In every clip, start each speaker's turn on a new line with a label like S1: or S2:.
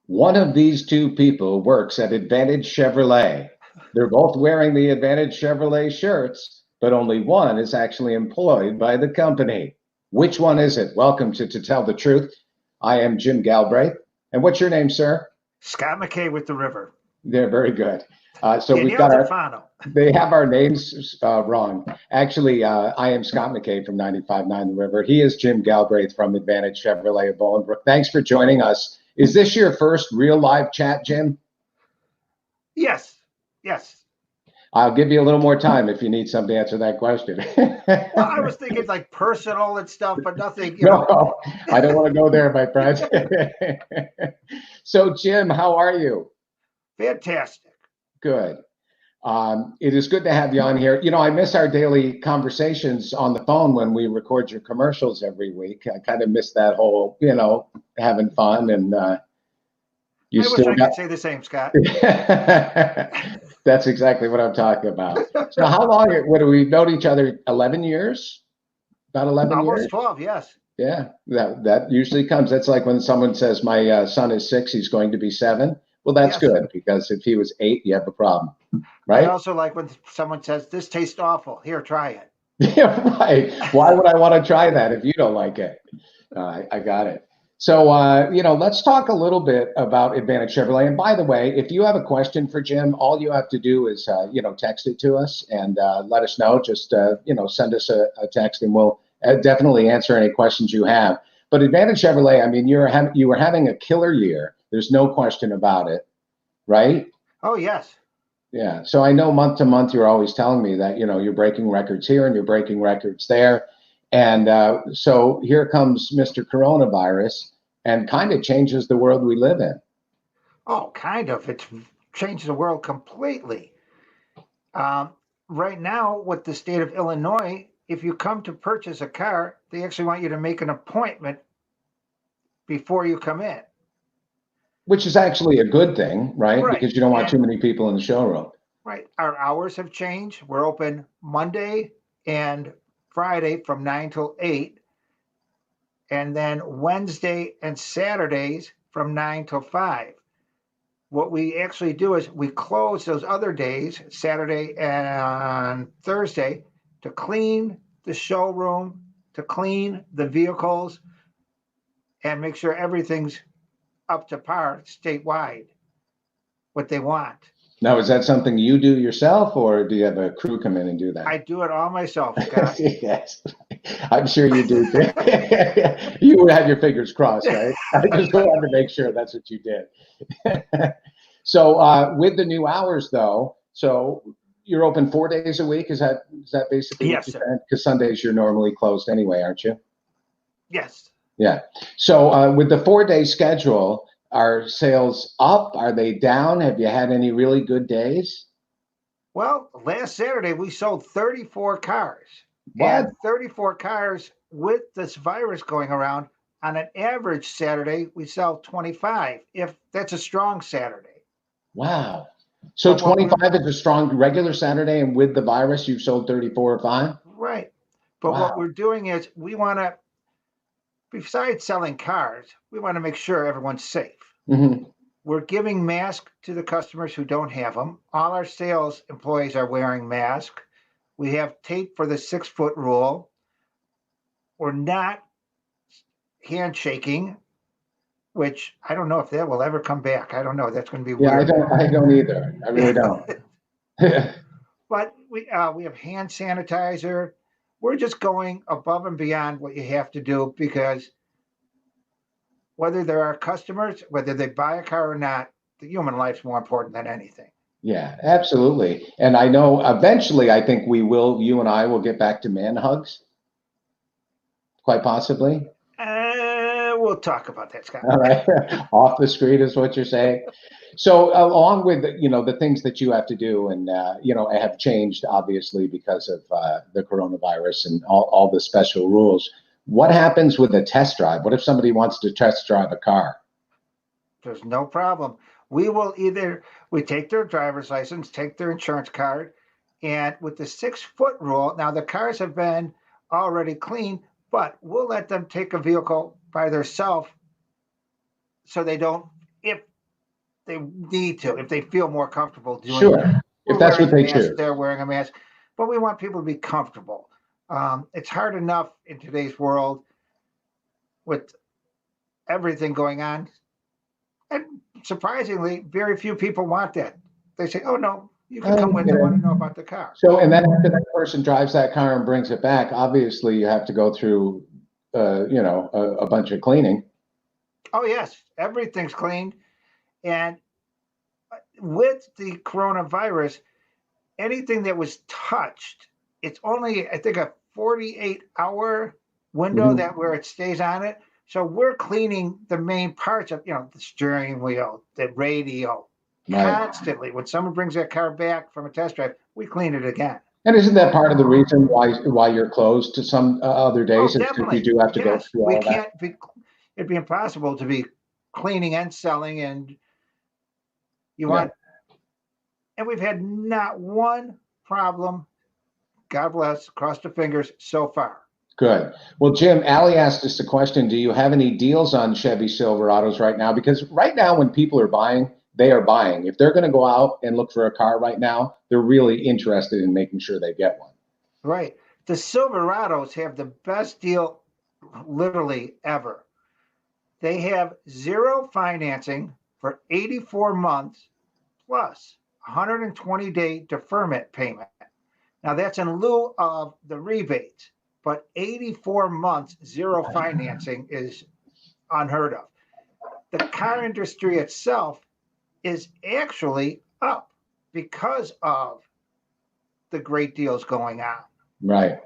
S1: One of these two people works at Advantage Chevrolet. They're both wearing the Advantage Chevrolet shirts, but only one is actually employed by the company. Which one is it? Welcome to Tell the Truth. I am Jim Galbraith. And what's your name, sir?
S2: Scott McKay with the river.
S1: They're very good. So we've
S2: Danielle
S1: got our,
S2: Defano.
S1: they have our names wrong. Actually, I am Scott McKay from 95.9 The River. He is Jim Galbraith from Advantage Chevrolet of Bolingbrook. Thanks for joining us. Is this your first real live chat, Jim?
S2: Yes, yes.
S1: I'll give you a little more time if you need something to answer that question.
S2: Well, I was thinking like personal and stuff, but nothing,
S1: No, I don't want to go there, my friend. So, Jim, how are you?
S2: Fantastic.
S1: Good. It is good to have you on here. You know, I miss our daily conversations on the phone when we record your commercials every week. I kind of miss that whole, having fun and you
S2: I wish
S1: still
S2: I
S1: got.
S2: could say the same, Scott.
S1: That's exactly what I'm talking about. So, how long? What do we know each other? 11 years? About 11 years?
S2: Almost 12, yes.
S1: Yeah, that usually comes. That's like when someone says, "My son is 6, he's going to be 7." Well, that's
S2: Yes.
S1: good because if he was 8, you have a problem,
S2: I
S1: right?
S2: also like when someone says, "This tastes awful. Here, try it."
S1: Yeah, right. Why would I want to try that if you don't like it? I got it. So, let's talk a little bit about Advantage Chevrolet. And by the way, if you have a question for Jim, all you have to do is, text it to us and let us know. Just, send us a text and we'll definitely answer any questions you have. But Advantage Chevrolet, I mean, you were having a killer year. There's no question about it, right?
S2: Oh, yes.
S1: Yeah. So I know month to month, you're always telling me that, you're breaking records here and you're breaking records there. And so here comes Mr. Coronavirus and kind of changes the world we live in.
S2: Oh, kind of. It's changed the world completely. Um, right now, with the state of Illinois, if you come to purchase a car, they actually want you to make an appointment before you come in.
S1: Which is actually a good thing, right?
S2: Right.
S1: Because you don't want too
S2: And
S1: many people in the showroom.
S2: right, our hours have changed. We're open Monday and Friday from 9 till 8, and then Wednesday and Saturdays from 9 till 5. What we actually do is we close those other days, Saturday and Thursday, to clean the showroom, to clean the vehicles, and make sure everything's up to par statewide, what they want.
S1: Now, is that something you do yourself or do you have a crew come in and do
S2: I
S1: that?
S2: do it all myself, Scott.
S1: Yes, I'm sure you do. You would have your fingers crossed, right? I just wanted to make sure that's what you did. So with the new hours, though, so you're open 4 days a week. Is that basically what
S2: Yes,
S1: you
S2: sir.
S1: said? Because Sundays you're normally closed anyway, aren't you?
S2: Yes.
S1: Yeah. So with the 4 day schedule, are sales up? Are they down? Have you had any really good days?
S2: Well, last Saturday we sold 34 cars,
S1: What?
S2: and 34 cars with this virus going around. On an average Saturday, we sell 25, if that's a strong Saturday.
S1: Wow. So
S2: But what we're
S1: 25 is a strong regular Saturday, and with the virus, you've sold 34 or 5?
S2: right, but what
S1: Wow.
S2: we're doing is we want to, besides selling cars, we want to make sure everyone's safe.
S1: Hmm.
S2: We're giving masks to the customers who don't have them. All our sales employees are wearing masks. We have tape for the 6 foot rule. We're not handshaking, which I don't know if that will ever come back. I don't know. That's going to be
S1: Yeah, I
S2: weird.
S1: don't. I don't either. I really don't.
S2: But we have hand sanitizer. We're just going above and beyond what you have to do because whether they're our customers, whether they buy a car or not, the human life's more important than anything.
S1: Yeah, absolutely. And I know eventually, I think we will. You and I will get back to man hugs, quite possibly.
S2: We'll talk about that, Scott.
S1: All right, off the street is what you're saying. So, along with the things that you have to do, and have changed obviously because of the coronavirus and all the special rules. What happens with a test drive? What if somebody wants to test drive a car?
S2: There's no problem. We take their driver's license, take their insurance card, and with the 6 foot rule, now the cars have been already cleaned, but we'll let them take a vehicle by themselves so they don't, if they need to, if they feel more comfortable doing
S1: Sure.
S2: that.
S1: If
S2: We're
S1: that's what
S2: wearing
S1: they
S2: a mask,
S1: choose.
S2: they're wearing a mask, but we want people to be comfortable. It's hard enough in today's world with everything going on. And surprisingly, very few people want that. They say, oh, no, you can come with. I want to know about the car.
S1: So, and then after that person drives that car and brings it back, obviously you have to go through, a bunch of cleaning.
S2: Oh, yes, everything's cleaned. And with the coronavirus, anything that was touched, it's only, I think, a 48-hour window
S1: Mhm.
S2: that where it stays on it. So we're cleaning the main parts of, the steering wheel, the radio,
S1: Right.
S2: constantly. When someone brings their car back from a test drive, we clean it again.
S1: And isn't that part of the reason why you're closed to some other
S2: Oh,
S1: days is because you
S2: definitely.
S1: do have to go
S2: Yes.
S1: through
S2: We
S1: all that?
S2: can't be, it'd be impossible to be cleaning and selling. And you
S1: Yeah.
S2: want, and we've had not one problem, God bless, cross the fingers, so far.
S1: Good. Well, Jim, Allie asked us a question. Do you have any deals on Chevy Silverados right now? Because right now, when people are buying, they are buying. If they're going to go out and look for a car right now, they're really interested in making sure they get one.
S2: Right. The Silverados have the best deal literally ever. They have zero financing for 84 months plus 120-day deferment payment. Now that's in lieu of the rebates, but 84 months zero financing is unheard of. The car industry itself is actually up because of the great deals going on.
S1: Right.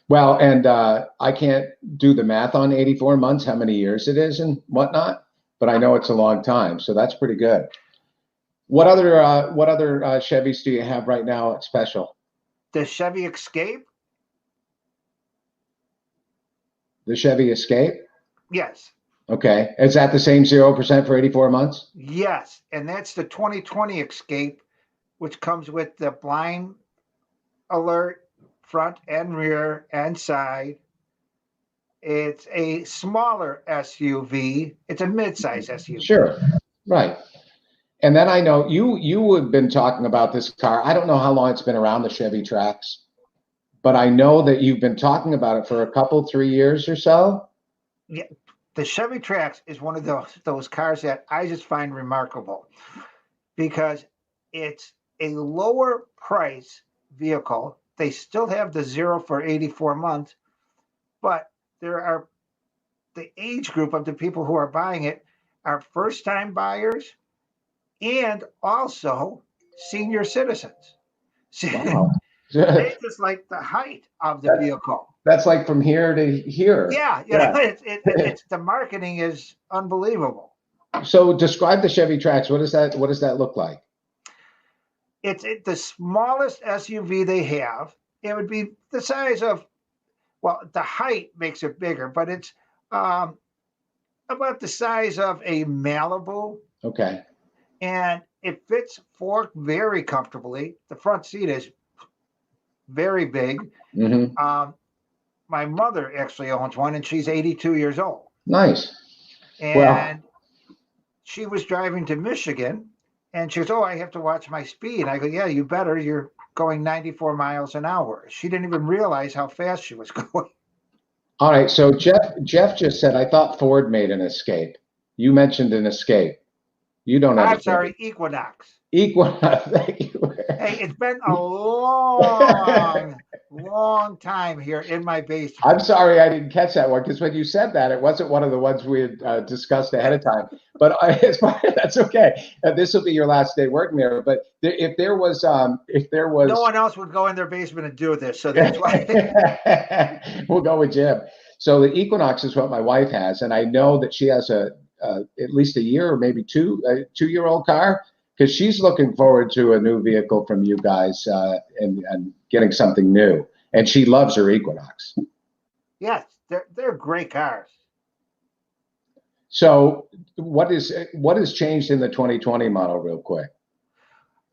S1: Well, and I can't do the math on 84 months, how many years it is and whatnot, but I know it's a long time, so that's pretty good. What other Chevys do you have right now at special?
S2: The Chevy Escape,
S1: The Chevy Escape?
S2: yes,
S1: Okay. Is that the same 0% for 84 months?
S2: yes, and that's the 2020 Escape, which comes with the blind alert front and rear and side. It's a smaller SUV. It's a mid-size SUV.
S1: Sure. Right. And then I know you have been talking about this car. I don't know how long it's been around the Chevy tracks, but I know that you've been talking about it for a couple, 3 years or so.
S2: Yeah, the Chevy Trax is one of those cars that I just find remarkable because it's a lower price vehicle. They still have the zero for 84 months, but there are the age group of the people who are buying it are first time buyers and also senior citizens.
S1: Wow.
S2: They just like the height of the vehicle.
S1: That's like from here to here.
S2: Yeah,
S1: Yeah.
S2: it's the marketing is unbelievable.
S1: So describe the Chevy Trax. What does that look like?
S2: It's the smallest SUV they have. It would be the size of, well, the height makes it bigger, but it's um, about the size of a Malibu,
S1: Okay.
S2: and it fits four very comfortably. The front seat is very big.
S1: Hmm.
S2: My mother actually owns one, and she's 82 years old.
S1: Nice. Well,
S2: And she was driving to Michigan, and she goes, "Oh, I have to watch my speed." I go, "Yeah, you better. You're going 94 miles an hour." She didn't even realize how fast she was going.
S1: all right. So Jeff just said, I thought Ford made an Escape. You mentioned an Escape. You don't have a
S2: I'm
S1: Chevy.
S2: sorry, Equinox.
S1: Equinox. Thank you.
S2: Hey, it's been a long, long time here in my basement.
S1: I'm sorry I didn't catch that one because when you said that, it wasn't one of the ones we had discussed ahead of time. But that's okay. This will be your last day working there. But if there was,
S2: No one else would go in their basement and do this, so that's why.
S1: we'll go with Jim. So the Equinox is what my wife has, and I know that she has at least a year or maybe a 2-year-old car because she's looking forward to a new vehicle from you guys and getting something new. And she loves her Equinox.
S2: Yes, they're great cars.
S1: So what has changed in the 2020 model, real quick?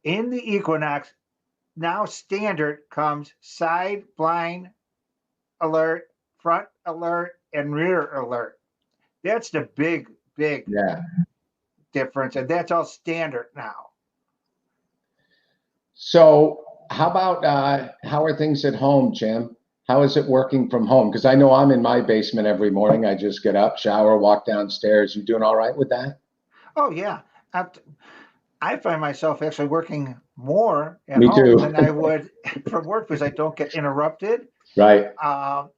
S2: In the Equinox, now standard comes side blind alert, front alert, and rear alert. That's the big
S1: Yeah.
S2: difference, and that's all standard now.
S1: So how about how are things at home, Jim? How is it working from home? Because I know I'm in my basement every morning. I just get up, shower, walk downstairs. You doing all right with that?
S2: Oh yeah, I find myself actually working more at
S1: Me
S2: home
S1: too.
S2: than I would from work because I don't get interrupted.
S1: Right.
S2: Um,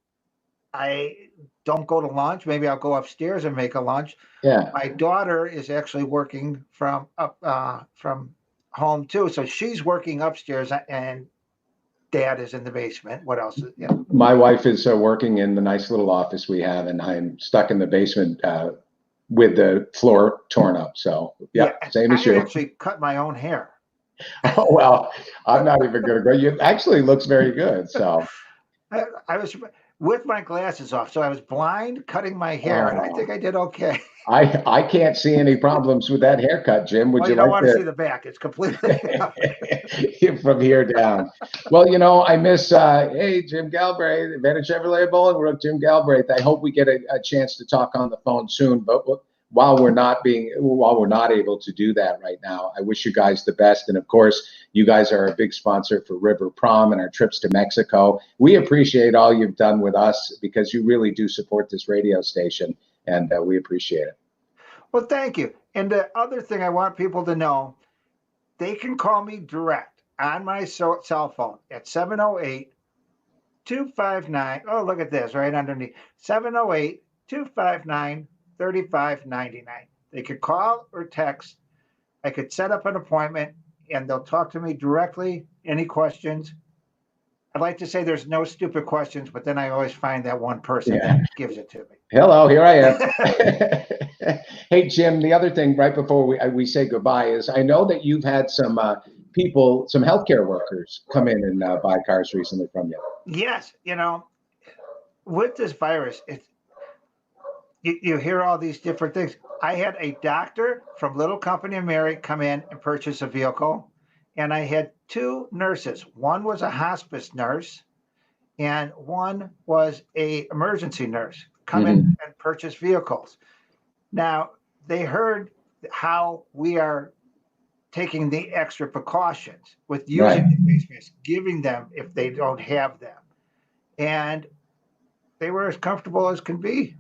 S2: I don't go to lunch. Maybe I'll go upstairs and make a lunch.
S1: Yeah.
S2: My daughter is actually working from home too, so she's working upstairs, and Dad is in the basement. What else? Yeah,
S1: My wife is working in the nice little office we have, and I'm stuck in the basement with the floor torn up. So,
S2: yeah.
S1: yeah, same as
S2: I
S1: you.
S2: actually cut my own hair.
S1: Oh, well, I'm not even going to go. You actually looks very good. So,
S2: I was with my glasses off, so I was blind cutting my hair, and I
S1: oh,
S2: think I did okay.
S1: I can't see any problems with that haircut, Jim. Would
S2: Well,
S1: you
S2: you don't
S1: like
S2: want to see
S1: to
S2: the back; it's completely.
S1: from here down? Well, I miss hey Jim Galbraith, Advantage Chevrolet of Bolingbrook, Jim Galbraith. I hope we get a chance to talk on the phone soon. But while we're not able to do that right now, I wish you guys the best. And of course, you guys are a big sponsor for River Prom and our trips to Mexico. We appreciate all you've done with us because you really do support this radio station, and we appreciate it.
S2: Well, thank you. And the other thing I want people to know, they can call me direct on my cell phone at 708 259. Oh, look at this right underneath 708 259 3599. They could call or text. I could set up an appointment and they'll talk to me directly. Any questions? I'd like to say there's no stupid questions, but then I always find that one person
S1: Yeah.
S2: that gives it to me.
S1: Hello, here I am. Hey, Jim, the other thing right before we say goodbye is I know that you've had some people, some healthcare workers come in and buy cars recently from you.
S2: Yes, with this virus, you hear all these different things. I had a doctor from Little Company of Mary come in and purchase a vehicle, and I had two nurses. One was a hospice nurse, and one was a emergency nurse come in and purchase vehicles. Now, they heard how we are taking the extra precautions with using the face masks, giving them if they don't have them. And they were as comfortable as can be.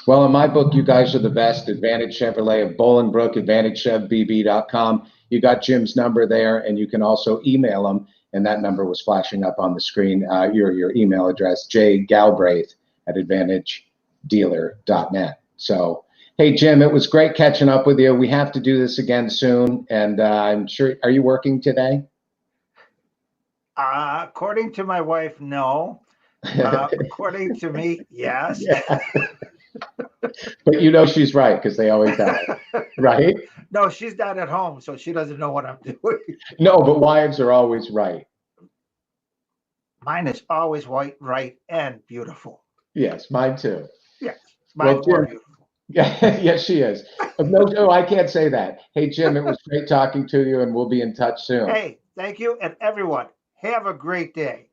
S1: Well, in my book, you guys are the best. Advantage Chevrolet of Bolingbrook, AdvantageChevBB.com. You got Jim's number there, and you can also email him. And that number was flashing up on the screen. Your email address, jgalbraith@AdvantageDealer.net. So, hey, Jim, it was great catching up with you. We have to do this again soon. And I'm sure, are you working today?
S2: According to my wife, no. According to me, yes.
S1: Yeah. But she's right because they always have, right?
S2: No, she's not at home, so she doesn't know what I'm doing.
S1: No, but wives are always right.
S2: Mine is always white, right, and beautiful.
S1: Yes, mine too.
S2: Yes, mine's more beautiful.
S1: Yeah, yes, she is. No, I can't say that. Hey, Jim, it was great talking to you, and we'll be in touch soon.
S2: Hey, thank you, and everyone, have a great day.